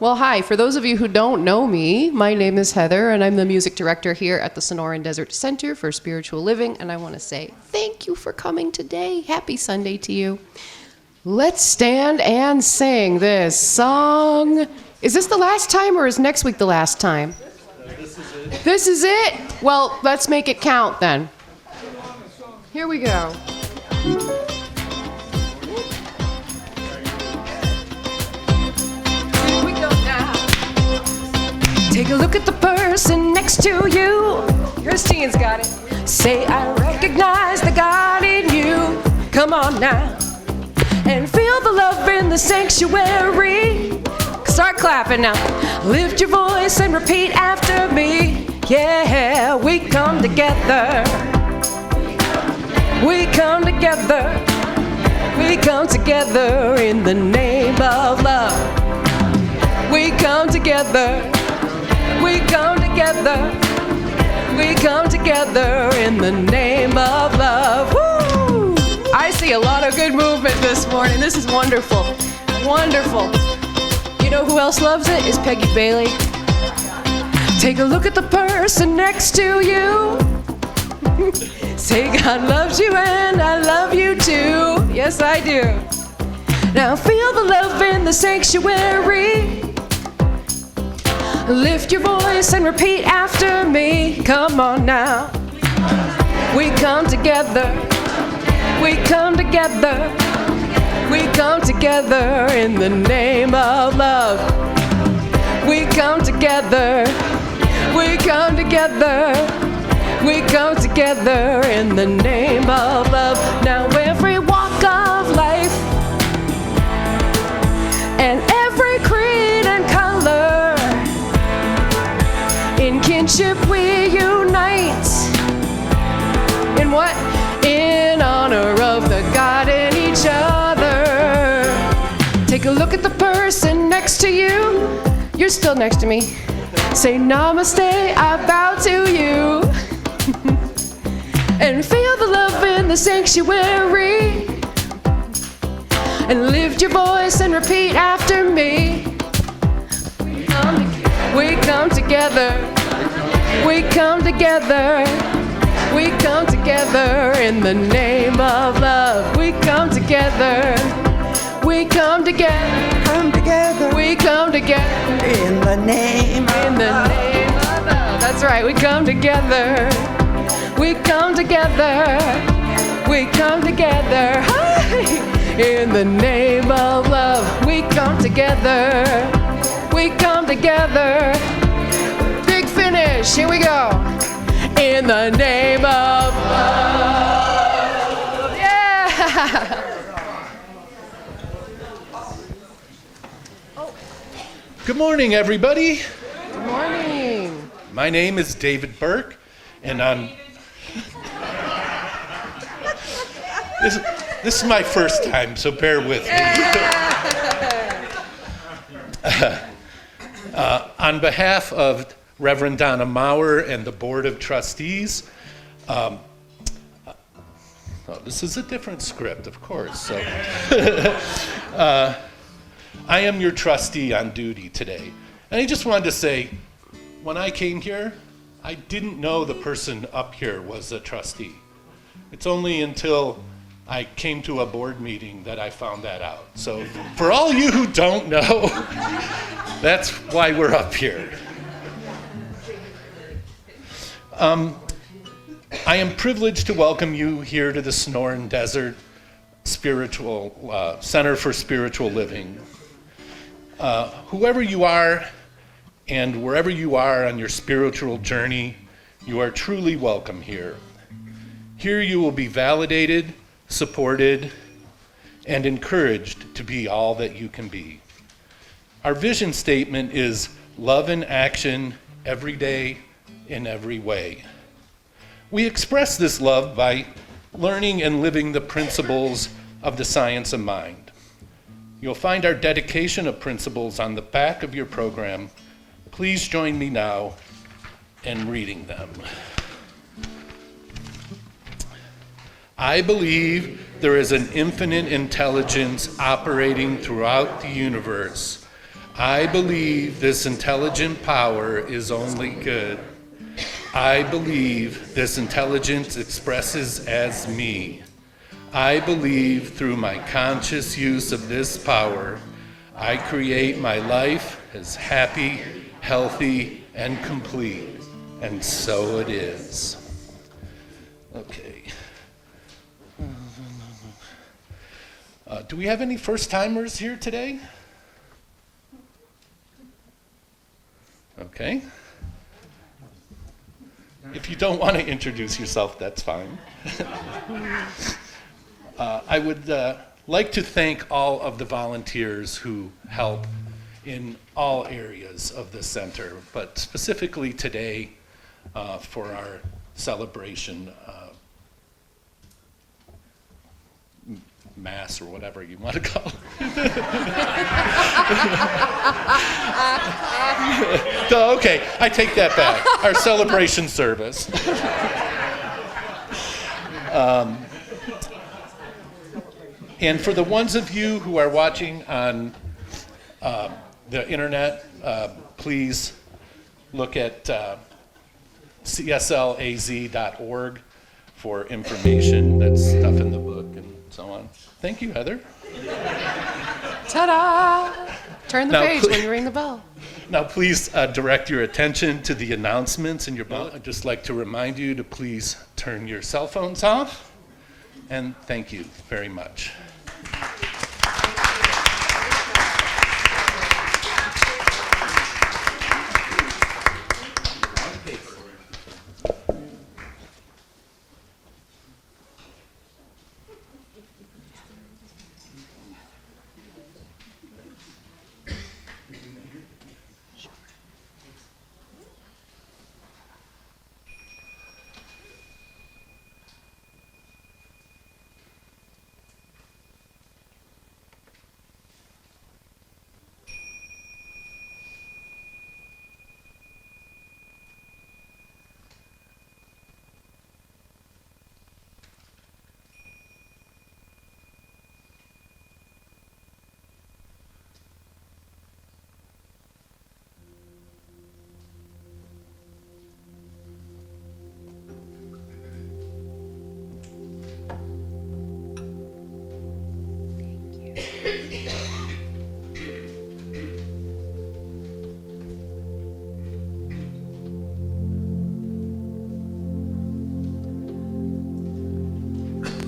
Well, hi. For those of you who don't know me, my name is Heather, and I'm the music director here at the Sonoran Desert Center for Spiritual Living, and I want to say thank you for coming today. Happy Sunday to you. Let's stand and sing this song. Is this the last time, or is next week the last time? This is it. This is it? Well, let's make it count then. Here we go. Take a look at the person next to you. Christine's got it. Say, I recognize the God in you. Come on now. And feel the love in the sanctuary. Start clapping now. Lift your voice and repeat after me. Yeah, we come together. We come together. We come together in the name of love. We come together. We come together, we come together in the name of love. Woo! I see a lot of good movement this morning. This is wonderful, wonderful. You know who else loves it? Is Peggy Bailey. Take a look at the person next to you. Say, God loves you and I love you too. Yes, I do. Now feel the love in the sanctuary. Lift your voice and repeat after me. Come on now. We come together. We come together. We come together in the name of love. We come together. We come together. We come together in the name of love. Now every walk of life and every creed and color, in kinship we unite. In what? In honor of the God in each other. Take a look at the person next to you. You're still next to me. Say namaste, I bow to you. And feel the love in the sanctuary. And lift your voice and repeat after me. We come together, we come together, we come together in the name of love. We come together, we come together, we come together in the name of love. That's right, we come together, we come together, we come together. In the name of love, we come together. We come together. Big finish. Here we go. In the name of love. Yeah. Good morning, everybody. Good morning. My name is David Burke, and this is my first time, so bear with me. On behalf of Reverend Donna Maurer and the Board of Trustees, this is a different script, of course. So, I am your trustee on duty today. And I just wanted to say, when I came here, I didn't know the person up here was a trustee. It's only until I came to a board meeting that I found that out. So for all you who don't know, that's why we're up here. I am privileged to welcome you here to the Sonoran Desert Center for Spiritual Living. Whoever you are and wherever you are on your spiritual journey, you are truly welcome here. Here you will be validated, supported, and encouraged to be all that you can be. Our vision statement is love in action every day in every way. We express this love by learning and living the principles of the science of mind. You'll find our dedication of principles on the back of your program. Please join me now in reading them. I believe there is an infinite intelligence operating throughout the universe. I believe this intelligent power is only good. I believe this intelligence expresses as me. I believe through my conscious use of this power, I create my life as happy, healthy, and complete. And so it is. Okay. Do we have any first-timers here today? Okay. If you don't want to introduce yourself, that's fine. I would like to thank all of the volunteers who help in all areas of the center, but specifically today for our celebration, mass or whatever you want to call it. Okay, I take that back. Our celebration service. And for the ones of you who are watching on the internet, please look at cslaz.org for information. That's stuff in the book and so on. Thank you, Heather. Ta-da! Turn the Now, page when you ring the bell. Now, please direct your attention to the announcements in your book. I'd just like to remind you to please turn your cell phones off. And thank you very much.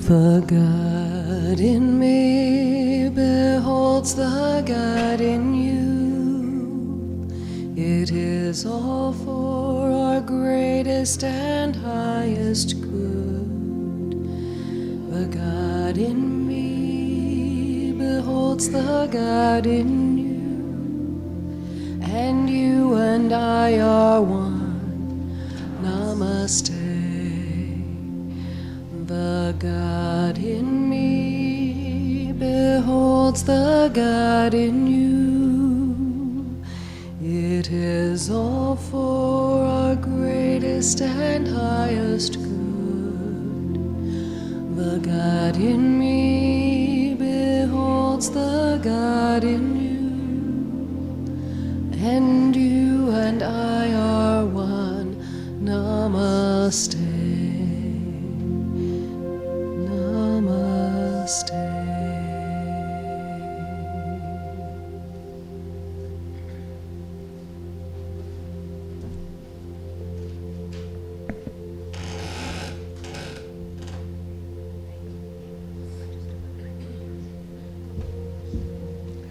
The God in me beholds the God in you. It is all for our greatest and highest good. The God in me beholds the God in you, and you and I are one. Namaste. The God in me beholds the God in you. It is all for our greatest and highest good. The God in me beholds the God in you, and you and I are one. Namaste.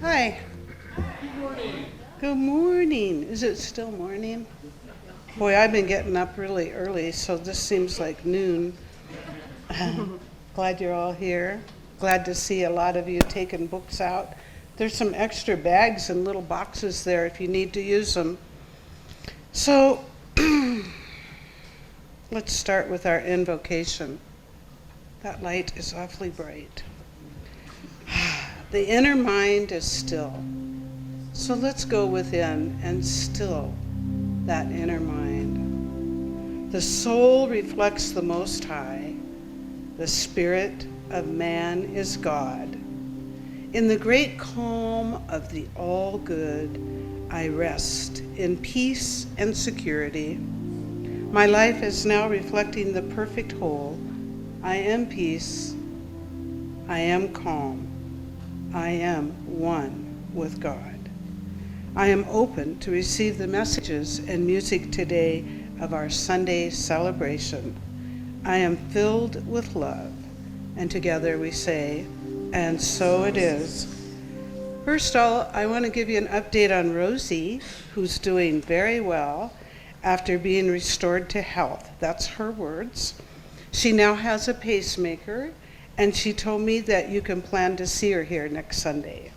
Hi. Good morning. Good morning. Is it still morning? Boy, I've been getting up really early, so this seems like noon. Glad you're all here. Glad to see a lot of you taking books out. There's some extra bags and little boxes there if you need to use them. So let's start with our invocation. That light is awfully bright. The inner mind is still. So let's go within and still that inner mind. The soul reflects the Most High. The spirit of man is God. In the great calm of the all good, I rest in peace and security. My life is now reflecting the perfect whole. I am peace. I am calm. I am one with God. I am open to receive the messages and music today of our Sunday celebration. I am filled with love. And together we say, and so it is. First of all, I want to give you an update on Rosie, who's doing very well after being restored to health. That's her words. She now has a pacemaker, and she told me that you can plan to see her here next Sunday.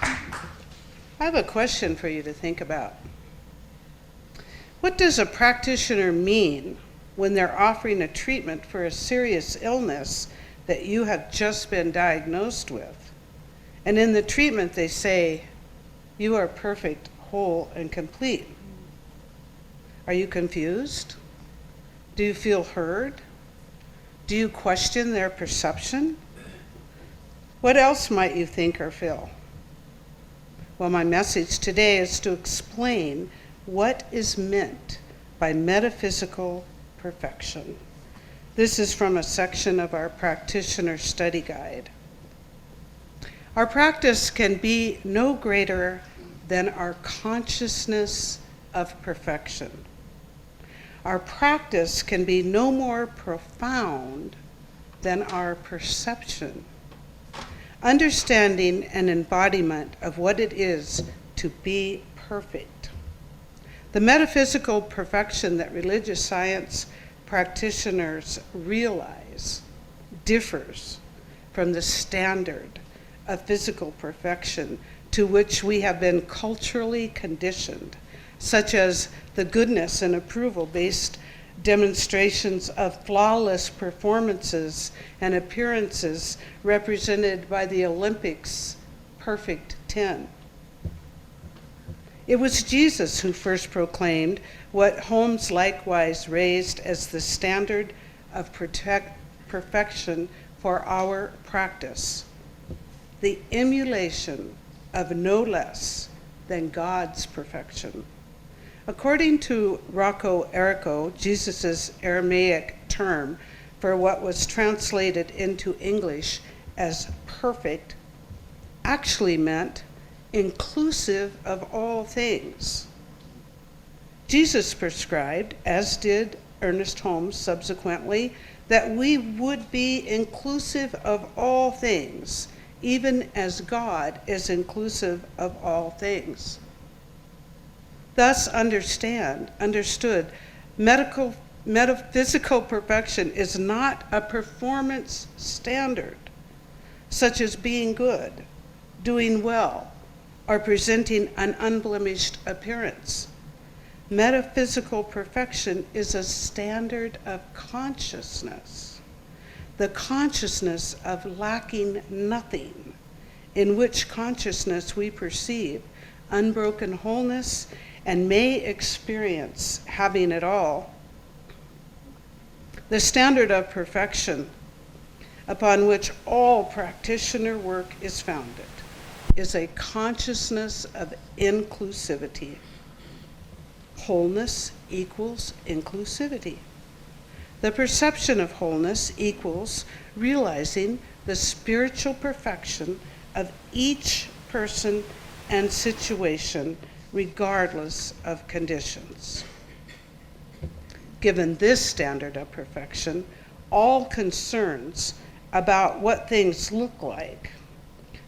I have a question for you to think about. What does a practitioner mean when they're offering a treatment for a serious illness that you have just been diagnosed with? And in the treatment they say, you are perfect, whole, and complete. Are you confused? Do you feel heard? Do you question their perception? What else might you think or feel? Well, my message today is to explain what is meant by metaphysical perfection. This is from a section of our practitioner study guide. Our practice can be no greater than our consciousness of perfection. Our practice can be no more profound than our perception. Understanding and embodiment of what it is to be perfect. The metaphysical perfection that religious science practitioners realize differs from the standard of physical perfection to which we have been culturally conditioned, such as the goodness and approval-based demonstrations of flawless performances and appearances represented by the Olympics' perfect 10. It was Jesus who first proclaimed what Holmes likewise raised as the standard of perfection for our practice, the emulation of no less than God's perfection. According to Rocco Errico, Jesus' Aramaic term for what was translated into English as perfect actually meant inclusive of all things. Jesus prescribed, as did Ernest Holmes subsequently, that we would be inclusive of all things, even as God is inclusive of all things. Thus understood, metaphysical perfection is not a performance standard, such as being good, doing well, or presenting an unblemished appearance. Metaphysical perfection is a standard of consciousness, the consciousness of lacking nothing, in which consciousness we perceive unbroken wholeness and may experience having it all. The standard of perfection upon which all practitioner work is founded is a consciousness of inclusivity. Wholeness equals inclusivity. The perception of wholeness equals realizing the spiritual perfection of each person and situation, regardless of conditions. Given this standard of perfection, all concerns about what things look like,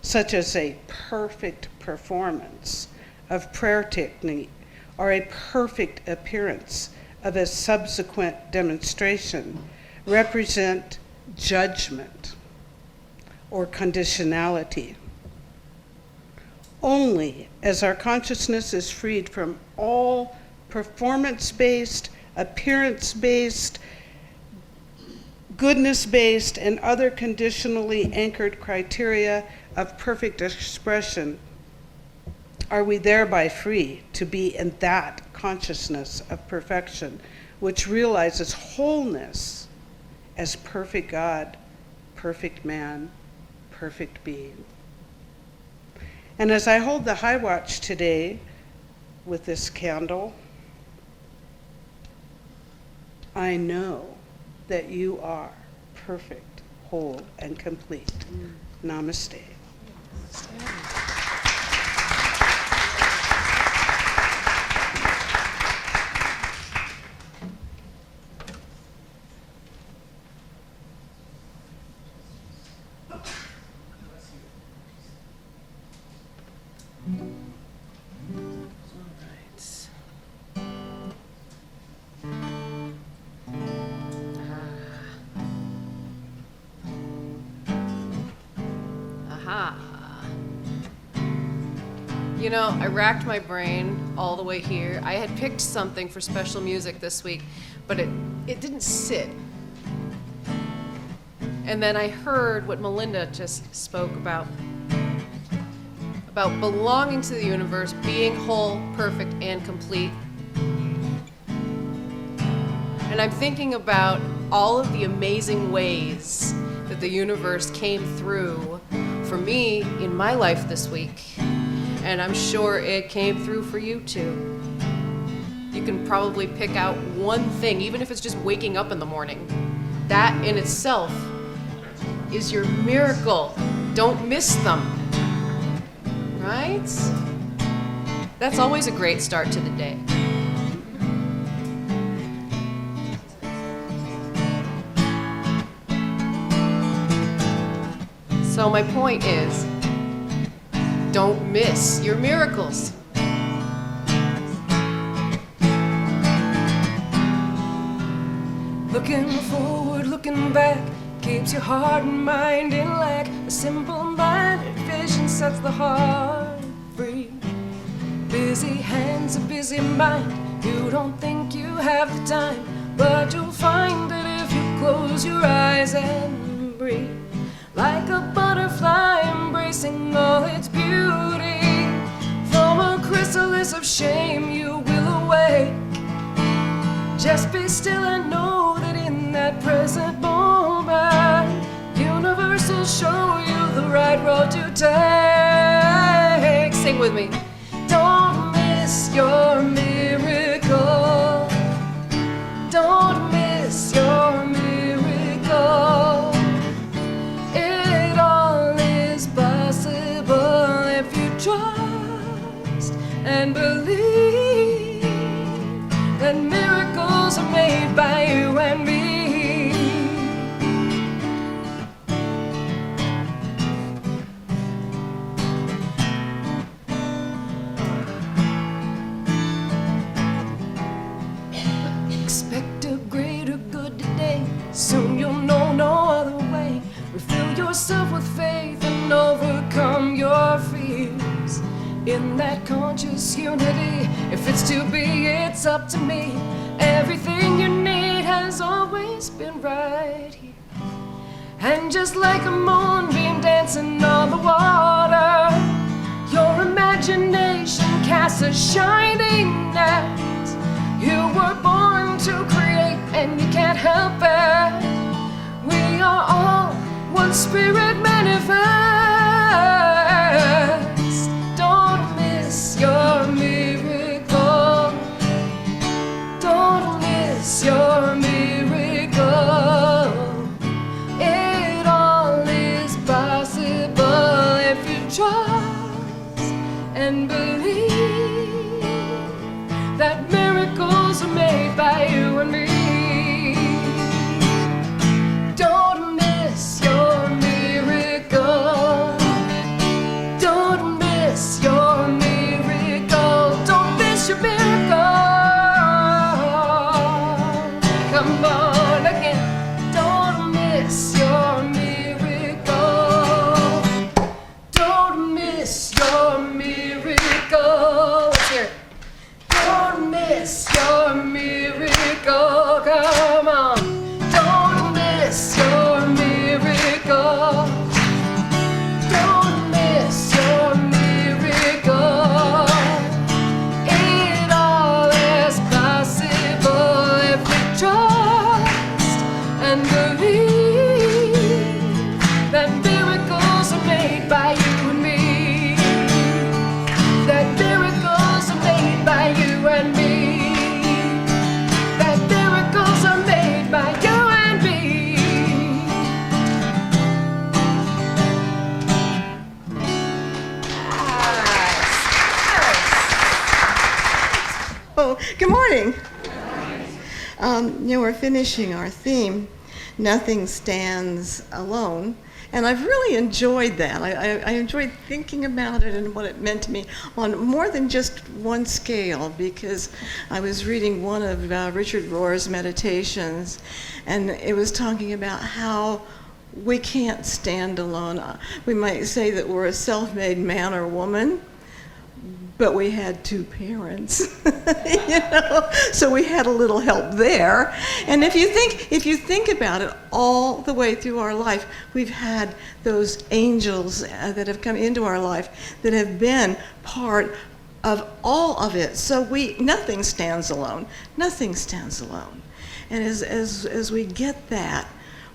such as a perfect performance of prayer technique or a perfect appearance of a subsequent demonstration, represent judgment or conditionality. Only as our consciousness is freed from all performance-based, appearance-based, goodness-based, and other conditionally anchored criteria of perfect expression are we thereby free to be in that consciousness of perfection, which realizes wholeness as perfect God perfect man, perfect being. And as I hold the high watch today with this candle, I know that you are perfect, whole, and complete. Namaste. You know, I racked my brain all the way here. I had picked something for special music this week, but it didn't sit. And then I heard what Melinda just spoke about belonging to the universe, being whole, perfect, and complete. And I'm thinking about all of the amazing ways that the universe came through for me in my life this week. And I'm sure it came through for you too. You can probably pick out one thing, even if it's just waking up in the morning. That in itself is your miracle. Don't miss them. Right? That's always a great start to the day. So my point is, don't miss your miracles. Looking forward, looking back, keeps your heart and mind in lack. A simple-minded vision sets the heart free. Busy hands, a busy mind. You don't think you have the time, but you'll find that if you close your eyes and breathe. Like a butterfly embracing all its beauty. From a chrysalis of shame you will awake. Just be still and know that in that present moment, universe will show you the right road to take. Sing with me. Don't miss your miracle. Don't miss your miracle. Trust and believe that miracles are made by you and me. Expect a greater good today. Soon you'll know no other way. Refill yourself with faith and overcome your fears. In that conscious unity, if it's to be, it's up to me. Everything you need has always been right here. And just like a moonbeam dancing on the water, your imagination casts a shining net. You were born to create and you can't help it. We are all one spirit manifest. Don't miss your miracle. Don't miss your miracle. It all is possible if you trust and believe that miracles are made by you and me. Don't miss your miracle. Don't miss your miracle. Don't miss your miracle. Come on again. Don't miss your miracle. Don't miss your miracle. Let's hear it. Don't miss your miracle. Come on. Don't miss your miracle. Don't miss your miracle. It all is possible if we trust and believe Oh, good morning. We're finishing our theme, Nothing Stands Alone. And I've really enjoyed that. I enjoyed thinking about it and what it meant to me on more than just one scale, because I was reading one of Richard Rohr's meditations, and it was talking about how we can't stand alone. We might say that we're a self-made man or woman, but we had two parents, so we had a little help there. And if you think about it, all the way through our life, we've had those angels that have come into our life that have been part of all of it. So nothing stands alone. Nothing stands alone. And as we get that,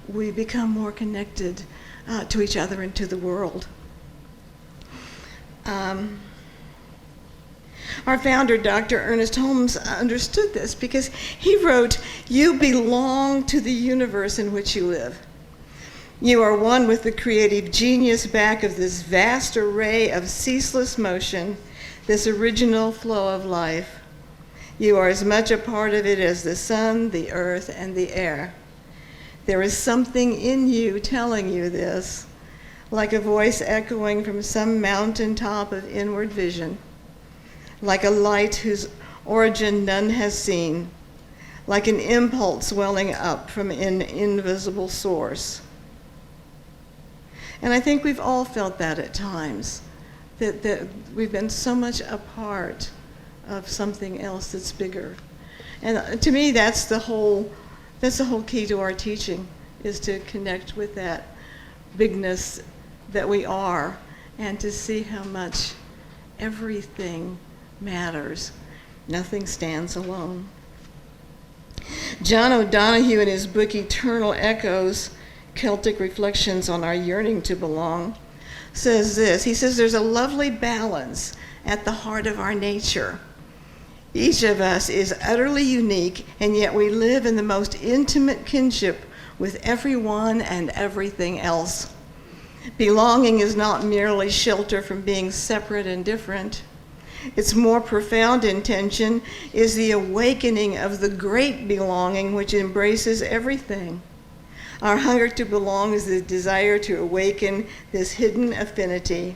we become more connected to each other and to the world. Our founder, Dr. Ernest Holmes, understood this because he wrote, "You belong to the universe in which you live. You are one with the creative genius back of this vast array of ceaseless motion, this original flow of life. You are as much a part of it as the sun, the earth, and the air. There is something in you telling you this, like a voice echoing from some mountaintop of inward vision, like a light whose origin none has seen, like an impulse welling up from an invisible source." And I think we've all felt that at times, that we've been so much a part of something else that's bigger. And to me, that's the whole key to our teaching, is to connect with that bigness that we are, and to see how much everything matters. Nothing stands alone. John O'Donohue, in his book Eternal Echoes, Celtic Reflections on Our Yearning to Belong, says this. He says, "There's a lovely balance at the heart of our nature. Each of us is utterly unique, and yet we live in the most intimate kinship with everyone and everything else. Belonging is not merely shelter from being separate and different. Its more profound intention is the awakening of the great belonging which embraces everything. Our hunger to belong is the desire to awaken this hidden affinity.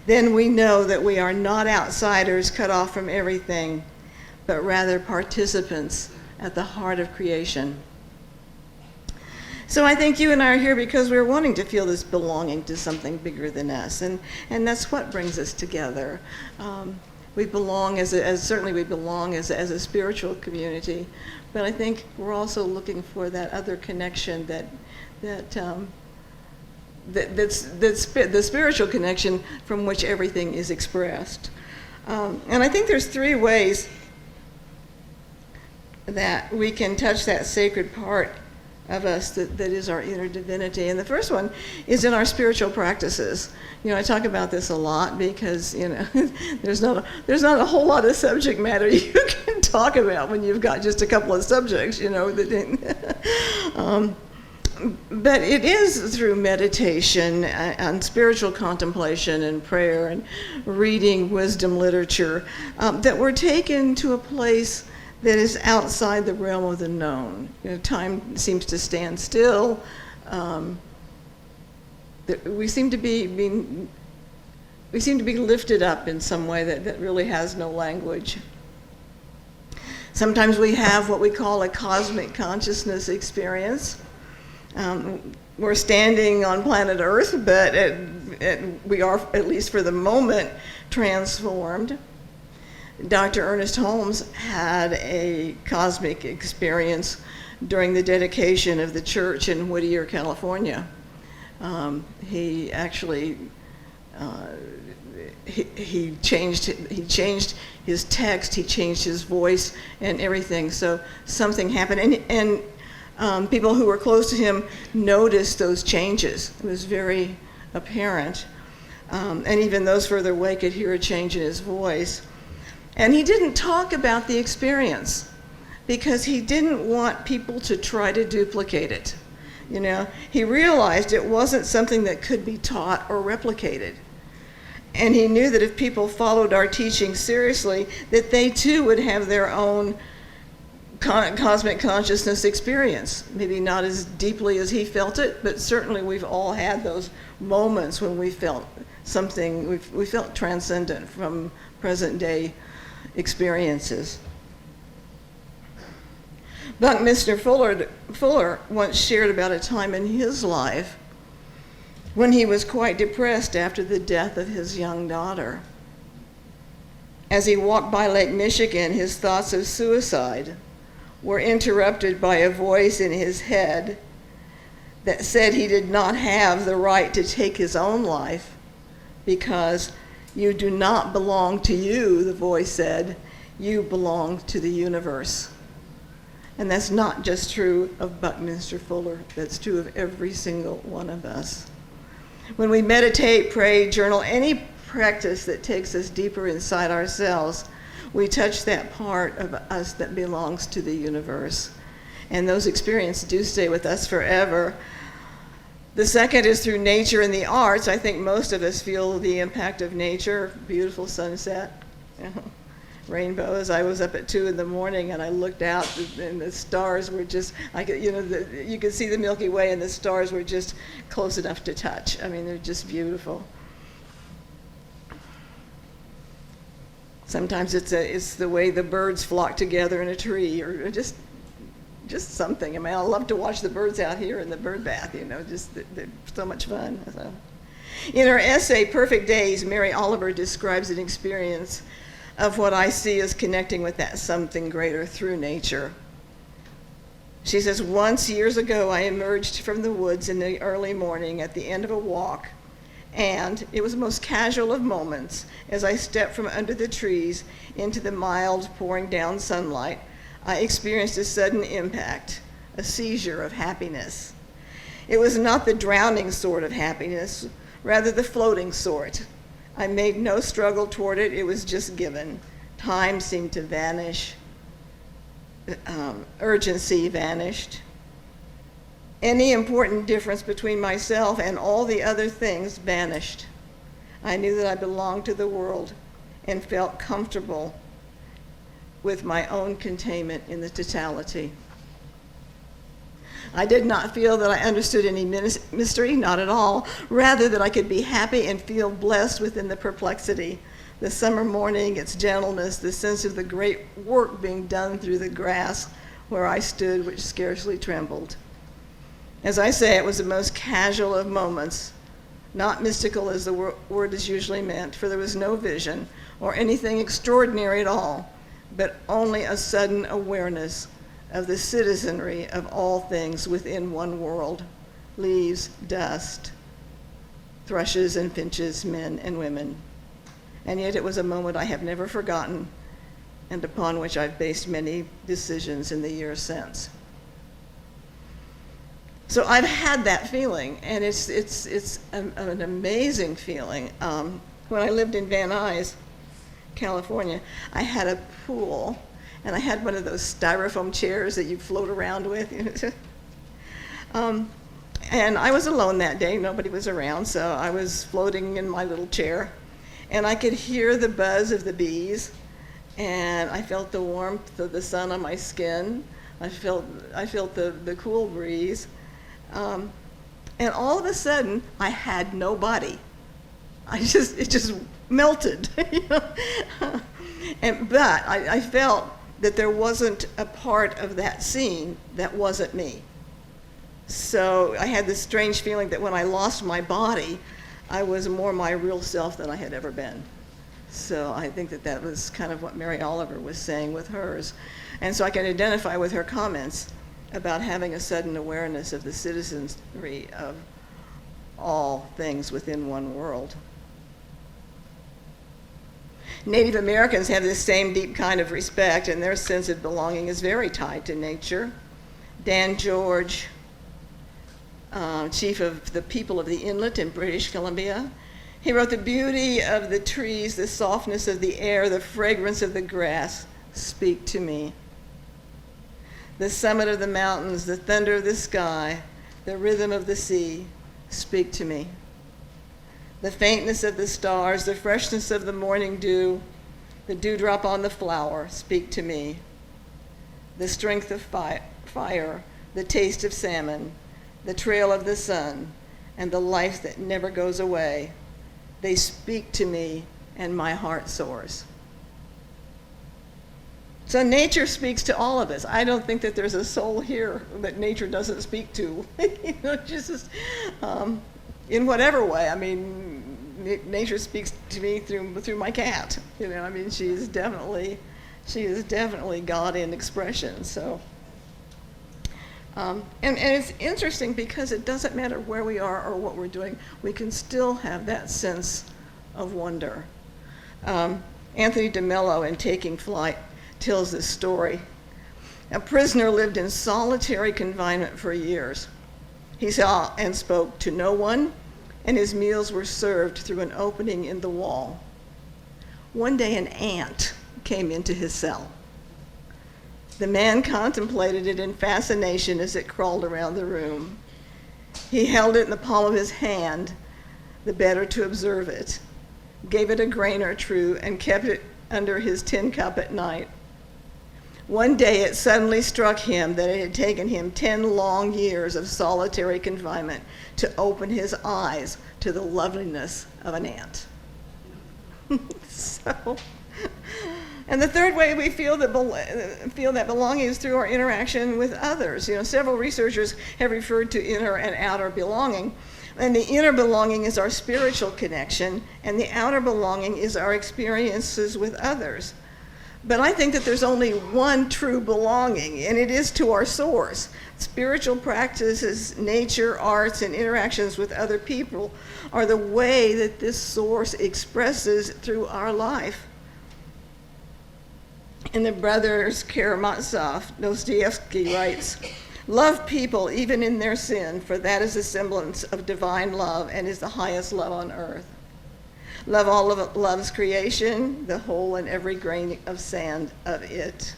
Then we know that we are not outsiders cut off from everything, but rather participants at the heart of creation." So I think you and I are here because we're wanting to feel this belonging to something bigger than us, and that's what brings us together. We belong certainly we belong as a spiritual community, but I think we're also looking for that other connection that's the spiritual connection from which everything is expressed. And I think there's three ways that we can touch that sacred part of us that is our inner divinity. And the first one is in our spiritual practices. I talk about this a lot because, there's not a whole lot of subject matter you can talk about when you've got just a couple of subjects, but it is through meditation and spiritual contemplation and prayer and reading wisdom literature that we're taken to a place that is outside the realm of the known. Time seems to stand still. We seem to be lifted up in some way that really has no language. Sometimes we have what we call a cosmic consciousness experience. We're standing on planet Earth, but we are, at least for the moment, transformed. Dr. Ernest Holmes had a cosmic experience during the dedication of the church in Whittier, California. He actually he changed his text, he changed his voice and everything. So something happened, and people who were close to him noticed those changes. It was very apparent, and even those further away could hear a change in his voice. And he didn't talk about the experience because he didn't want people to try to duplicate it. He realized it wasn't something that could be taught or replicated. And he knew that if people followed our teaching seriously, that they too would have their own cosmic consciousness experience. Maybe not as deeply as he felt it, but certainly we've all had those moments when we felt something, we felt transcendent from present day experiences. Buckminster Fuller once shared about a time in his life when he was quite depressed after the death of his young daughter. As he walked by Lake Michigan, his thoughts of suicide were interrupted by a voice in his head that said he did not have the right to take his own life because you do not belong to you, the voice said, you belong to the universe. And that's not just true of Buckminster Fuller, that's true of every single one of us. When we meditate, pray, journal, any practice that takes us deeper inside ourselves, we touch that part of us that belongs to the universe. And those experiences do stay with us forever. The second is through nature and the arts. I think most of us feel the impact of nature, beautiful sunset, rainbows. I was up at 2 in the morning and I looked out and the stars were just, you could see the Milky Way and the stars were just close enough to touch. I mean, they're just beautiful. Sometimes it's the way the birds flock together in a tree, or just something. I mean, I love to watch the birds out here in the bird bath. They're so much fun. So. In her essay, Perfect Days, Mary Oliver describes an experience of what I see as connecting with that something greater through nature. She says, once years ago, I emerged from the woods in the early morning at the end of a walk, and it was the most casual of moments as I stepped from under the trees into the mild pouring down sunlight. I experienced a sudden impact, a seizure of happiness. It was not the drowning sort of happiness, rather the floating sort. I made no struggle toward it, it was just given. Time seemed to vanish. Urgency vanished. Any important difference between myself and all the other things vanished. I knew that I belonged to the world and felt comfortable with my own containment in the totality. I did not feel that I understood any mystery, not at all. Rather, that I could be happy and feel blessed within the perplexity. The summer morning, its gentleness, the sense of the great work being done through the grass where I stood, which scarcely trembled. As I say, it was the most casual of moments, not mystical as the word is usually meant, for there was no vision or anything extraordinary at all, but only a sudden awareness of the citizenry of all things within one world, leaves, dust, thrushes and finches, men and women. And yet it was a moment I have never forgotten and upon which I've based many decisions in the years since. So I've had that feeling, and it's an amazing feeling. When I lived in Van Nuys, California, I had a pool, and I had one of those styrofoam chairs that you float around with. And I was alone that day, nobody was around, so I was floating in my little chair, and I could hear the buzz of the bees, and I felt the warmth of the sun on my skin. I felt the cool breeze. And all of a sudden, I had no body. It just melted, But I felt that there wasn't a part of that scene that wasn't me. So I had this strange feeling that when I lost my body, I was more my real self than I had ever been. So I think that was kind of what Mary Oliver was saying with hers. And so I can identify with her comments about having a sudden awareness of the citizenry of all things within one world. Native Americans have this same deep kind of respect, and their sense of belonging is very tied to nature. Dan George, chief of the people of the Inlet in British Columbia, he wrote, "The beauty of the trees, the softness of the air, the fragrance of the grass speak to me. The summit of the mountains, the thunder of the sky, the rhythm of the sea speak to me. The faintness of the stars, the freshness of the morning dew, the dewdrop on the flower speak to me. The strength of fire, the taste of salmon, the trail of the sun, and the life that never goes away, they speak to me and my heart soars. So nature speaks to all of us. I don't think that there's a soul here that nature doesn't speak to. Just in whatever way. I mean, nature speaks to me through my cat. I mean, she is definitely God in expression. So, and it's interesting because it doesn't matter where we are or what we're doing. We can still have that sense of wonder. Anthony DeMello in Taking Flight tells this story. A prisoner lived in solitary confinement for years. He saw and spoke to no one, and his meals were served through an opening in the wall. One day an ant came into his cell. The man contemplated it in fascination as it crawled around the room. He held it in the palm of his hand, the better to observe it, gave it a grain or two, and kept it under his tin cup at night. One day it suddenly struck him that it had taken him 10 long years of solitary confinement to open his eyes to the loveliness of an ant. And the third way we feel that belonging is through our interaction with others. Several researchers have referred to inner and outer belonging. And the inner belonging is our spiritual connection, and the outer belonging is our experiences with others. But I think that there's only one true belonging, and it is to our source. Spiritual practices, nature, arts, and interactions with other people are the way that this source expresses through our life. In the Brothers Karamazov, Dostoevsky writes, "Love people even in their sin, for that is a semblance of divine love and is the highest love on earth. Love all of love's creation, the whole and every grain of sand of it.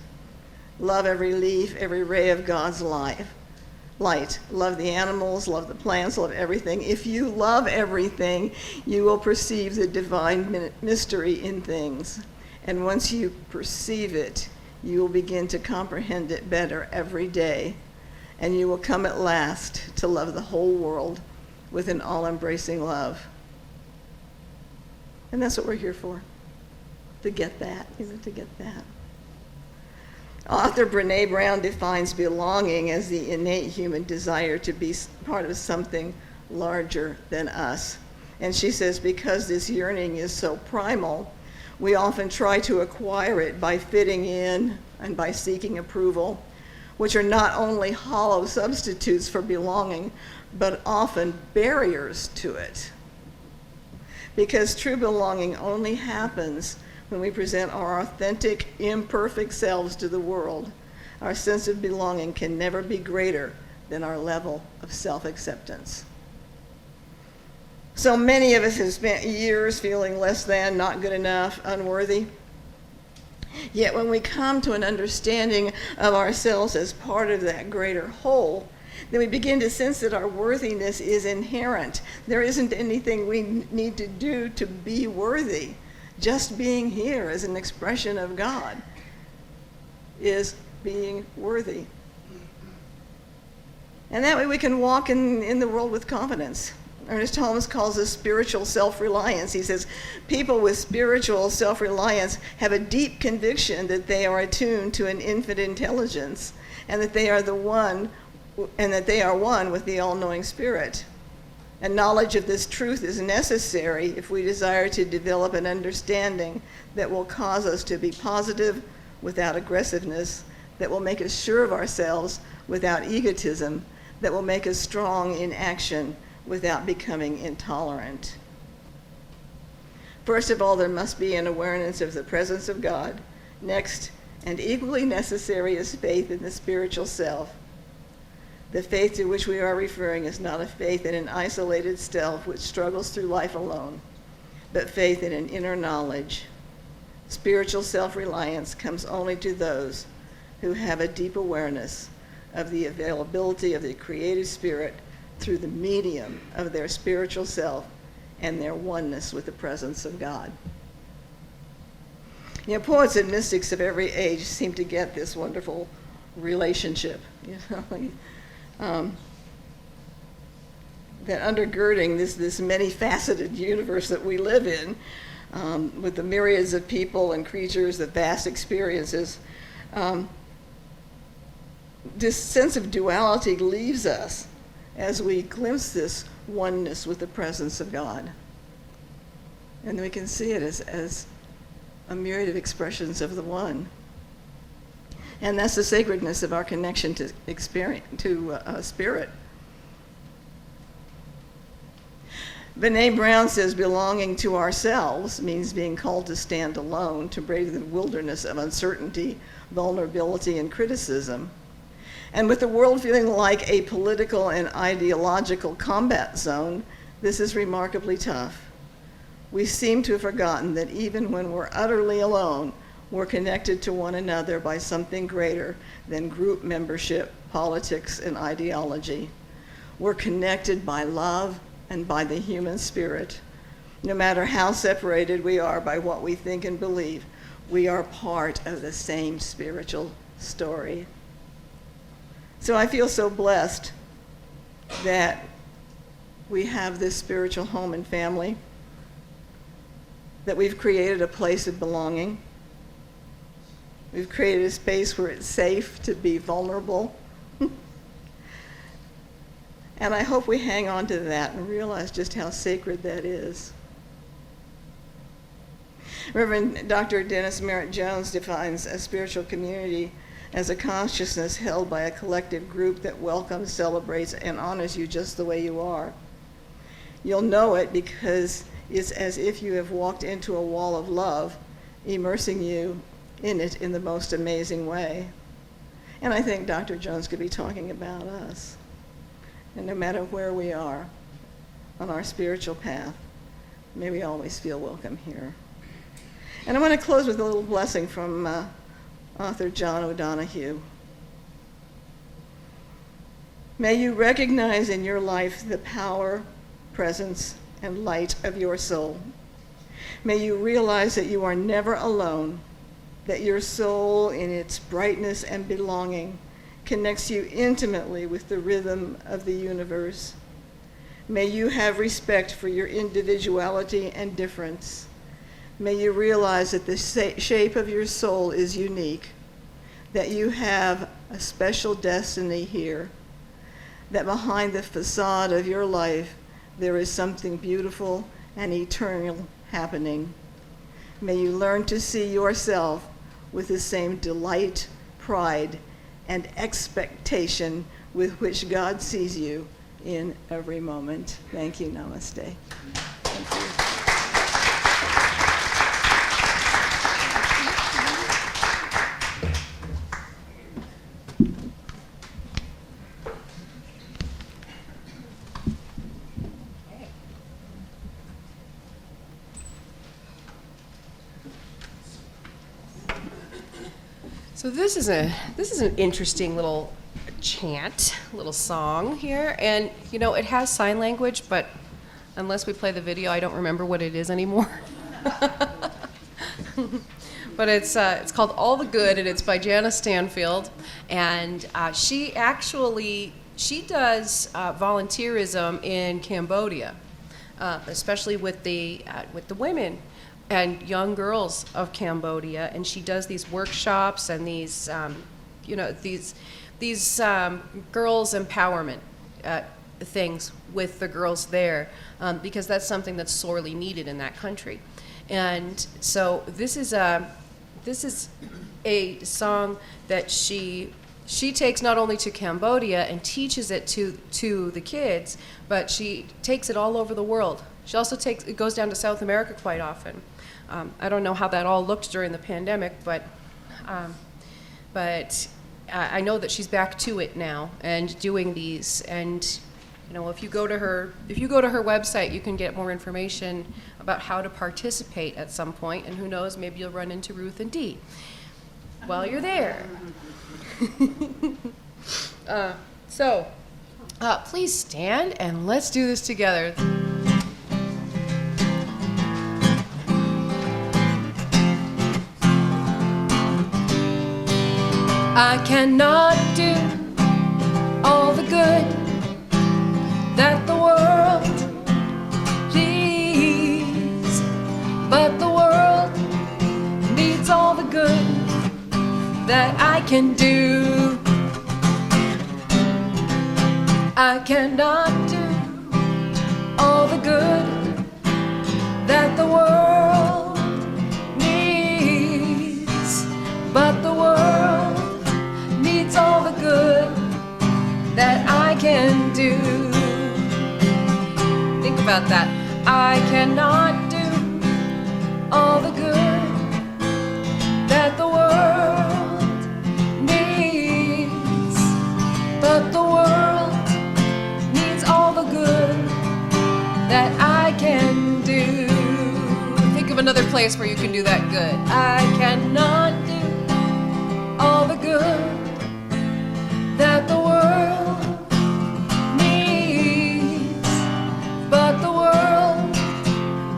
Love every leaf, every ray of God's light. Love the animals, love the plants, love everything. If you love everything, you will perceive the divine mystery in things. And once you perceive it, you will begin to comprehend it better every day. And you will come at last to love the whole world with an all-embracing love." And that's what we're here for, to get that, to get that. Author Brené Brown defines belonging as the innate human desire to be part of something larger than us. And she says, because this yearning is so primal, we often try to acquire it by fitting in and by seeking approval, which are not only hollow substitutes for belonging, but often barriers to it. Because true belonging only happens when we present our authentic, imperfect selves to the world. Our sense of belonging can never be greater than our level of self-acceptance. So many of us have spent years feeling less than, not good enough, unworthy. Yet when we come to an understanding of ourselves as part of that greater whole, then we begin to sense that our worthiness is inherent. There isn't anything we need to do to be worthy. Just being here as an expression of God is being worthy. And that way we can walk in the world with confidence. Ernest Holmes calls this spiritual self-reliance. He says, people with spiritual self-reliance have a deep conviction that they are attuned to an infinite intelligence and that they are one with the all-knowing Spirit. And knowledge of this truth is necessary if we desire to develop an understanding that will cause us to be positive without aggressiveness, that will make us sure of ourselves without egotism, that will make us strong in action without becoming intolerant. First of all, there must be an awareness of the presence of God. Next, and equally necessary, is faith in the spiritual self. The faith to which we are referring is not a faith in an isolated self which struggles through life alone, but faith in an inner knowledge. Spiritual self-reliance comes only to those who have a deep awareness of the availability of the creative spirit through the medium of their spiritual self and their oneness with the presence of God. You know, poets and mystics of every age seem to get this wonderful relationship, you know, that undergirding this many-faceted universe that we live in, with the myriads of people and creatures, the vast experiences, this sense of duality leaves us as we glimpse this oneness with the presence of God. And we can see it as a myriad of expressions of the one. And that's the sacredness of our connection to experience, to spirit. Brene Brown says belonging to ourselves means being called to stand alone, to brave the wilderness of uncertainty, vulnerability, and criticism. And with the world feeling like a political and ideological combat zone, this is remarkably tough. We seem to have forgotten that even when we're utterly alone, we're connected to one another by something greater than group membership, politics, and ideology. We're connected by love and by the human spirit. No matter how separated we are by what we think and believe, we are part of the same spiritual story. So I feel so blessed that we have this spiritual home and family, that we've created a place of belonging. We've created a space where it's safe to be vulnerable. And I hope we hang on to that and realize just how sacred that is. Reverend Dr. Dennis Merritt Jones defines a spiritual community as a consciousness held by a collective group that welcomes, celebrates, and honors you just the way you are. You'll know it because it's as if you have walked into a wall of love, immersing you in it in the most amazing way. And I think Dr. Jones could be talking about us. And no matter where we are on our spiritual path, may we always feel welcome here. And I want to close with a little blessing from author John O'Donohue. May you recognize in your life the power, presence, and light of your soul. May you realize that you are never alone, that your soul in its brightness and belonging connects you intimately with the rhythm of the universe. May you have respect for your individuality and difference. May you realize that the shape of your soul is unique, that you have a special destiny here, that behind the facade of your life there is something beautiful and eternal happening. May you learn to see yourself with the same delight, pride, and expectation with which God sees you in every moment. Thank you. Namaste. Thank you. So this is an interesting little chant, little song here, and you know it has sign language, but unless we play the video, I don't remember what it is anymore. But it's called All the Good, and it's by Janice Stanfield, and she does volunteerism in Cambodia, especially with the women and young girls of Cambodia, and she does these workshops and these girls empowerment things with the girls there, because that's something that's sorely needed in that country. And so this is a song that she takes not only to Cambodia and teaches it to the kids, but she takes it all over the world. She also goes down to South America quite often. I don't know how that all looked during the pandemic, but I know that she's back to it now and doing these. And you know, if you go to her website, you can get more information about how to participate at some point. And who knows, maybe you'll run into Ruth and Dee while you're there. So please stand and let's do this together. I cannot do all the good that the world needs, but the world needs all the good that I can do. I cannot do all the good that the world needs, but the world needs all the good that I can do. Think about that. I cannot do all the good that the world needs, but the world needs all the good that I can do. Think of another place where you can do that good. I cannot do all the good that the world needs, but the world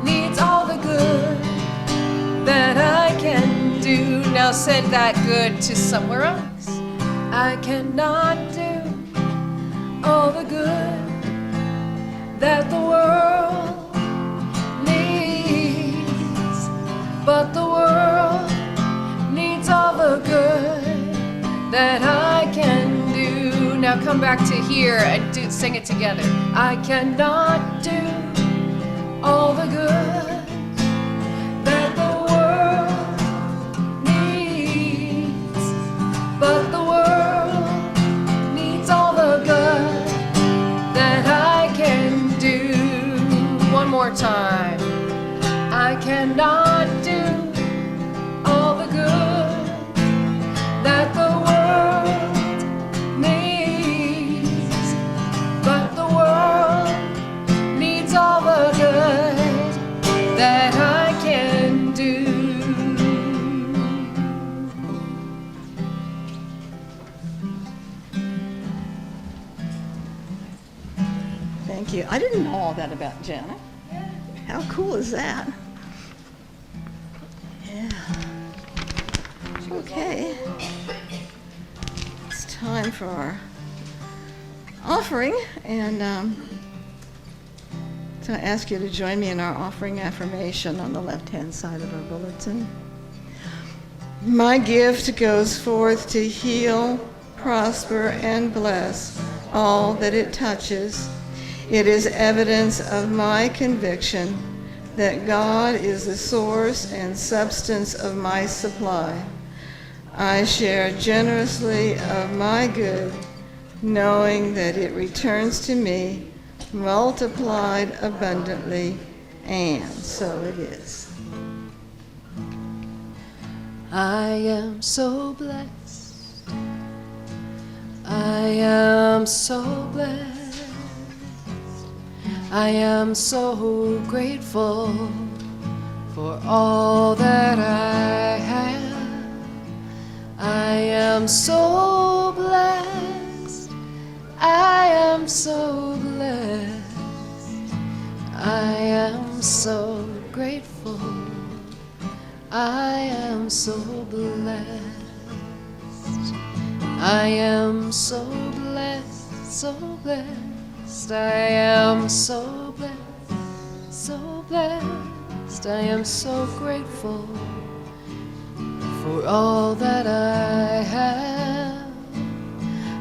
needs all the good that I can do. Now send that good to somewhere else. I cannot do all the good that the world needs, but the world needs all the good that I can do. Now come back to here and sing it together. I cannot do all the good that the world needs, but the world needs all the good that I can do. One more time. I cannot do all the good that the world needs, but the world needs all the good that I can do. Thank you. I didn't know all that about Janet. How cool is that? Yeah. Okay. It's time for our offering, and so I ask you to join me in our offering affirmation on the left-hand side of our bulletin. My gift goes forth to heal, prosper, and bless all that it touches. It is evidence of my conviction that God is the source and substance of my supply. I share generously of my good, knowing that it returns to me multiplied abundantly, and so it is. I am so blessed. I am so blessed. I am so grateful for all that I have. I am so blessed. I am so blessed. I am so grateful. I am so blessed. I am so blessed, so blessed. I am so blessed, so blessed. I am so grateful for all that I have.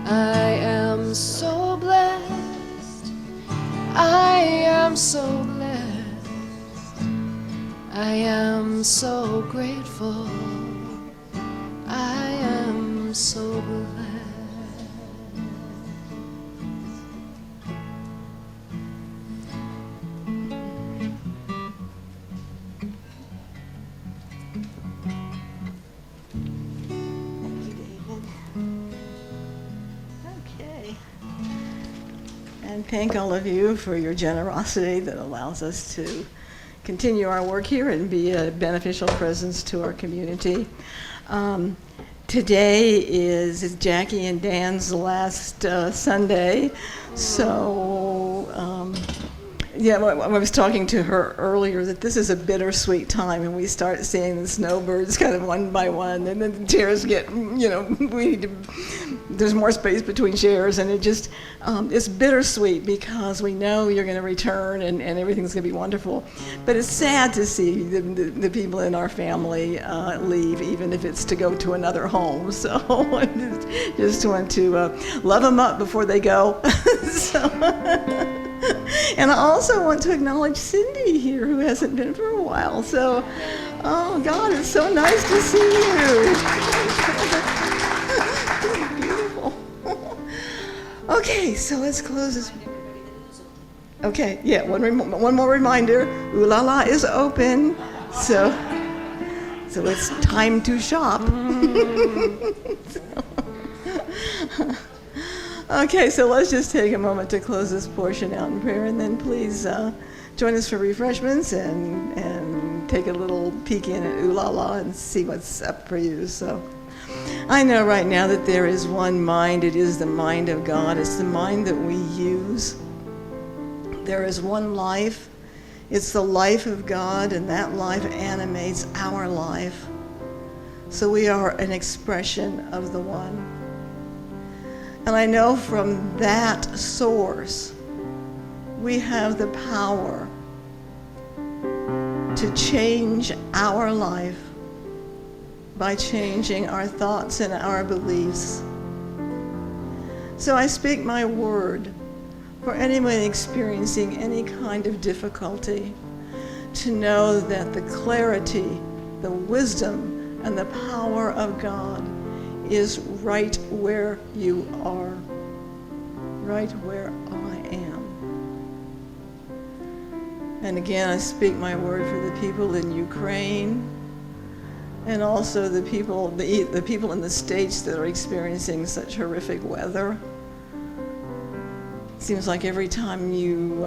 I am so blessed. I am so blessed. I am so grateful. I am so blessed. And thank all of you for your generosity that allows us to continue our work here and be a beneficial presence to our community. Today is Jackie and Dan's last Sunday, so Yeah, I was talking to her earlier that this is a bittersweet time, and we start seeing the snowbirds kind of one by one, and then the chairs get, there's more space between chairs, and it's bittersweet because we know you're going to return and everything's going to be wonderful. But it's sad to see the people in our family leave, even if it's to go to another home. So I just want to love them up before they go. And I also want to acknowledge Cindy here, who hasn't been for a while. So, oh God, it's so nice to see you. Beautiful. Okay, so let's close this. Okay, yeah, one more reminder. Ooh La La is open. So it's time to shop. Okay, so let's just take a moment to close this portion out in prayer, and then please join us for refreshments and take a little peek in at Ooh La La and see what's up for you. So I know right now that there is one mind. It is the mind of God. It's the mind that we use. There is one life. It's the life of God, and that life animates our life. So we are an expression of the one. And I know from that source, we have the power to change our life by changing our thoughts and our beliefs. So I speak my word for anyone experiencing any kind of difficulty to know that the clarity, the wisdom, and the power of God is right where you are, right where I am. And again, I speak my word for the people in Ukraine, and also the people in the States that are experiencing such horrific weather. It seems like every time you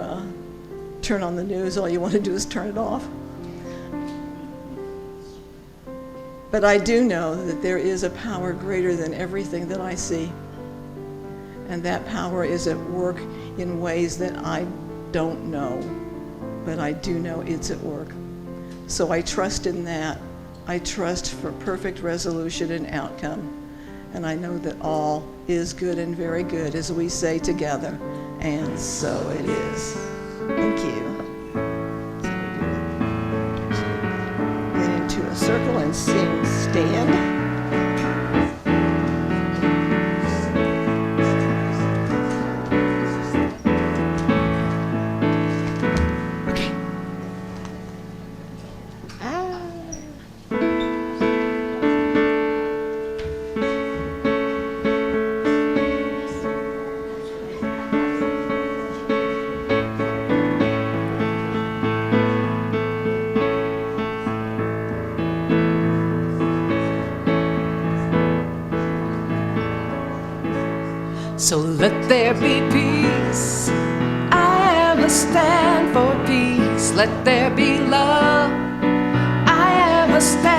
turn on the news, all you want to do is turn it off. But I do know that there is a power greater than everything that I see. And that power is at work in ways that I don't know. But I do know it's at work. So I trust in that. I trust for perfect resolution and outcome. And I know that all is good and very good, as we say together. And so it is. Thank you. To a circle and sing Stand. Okay. So let there be peace. I am a stand for peace. Let there be love. I am a stand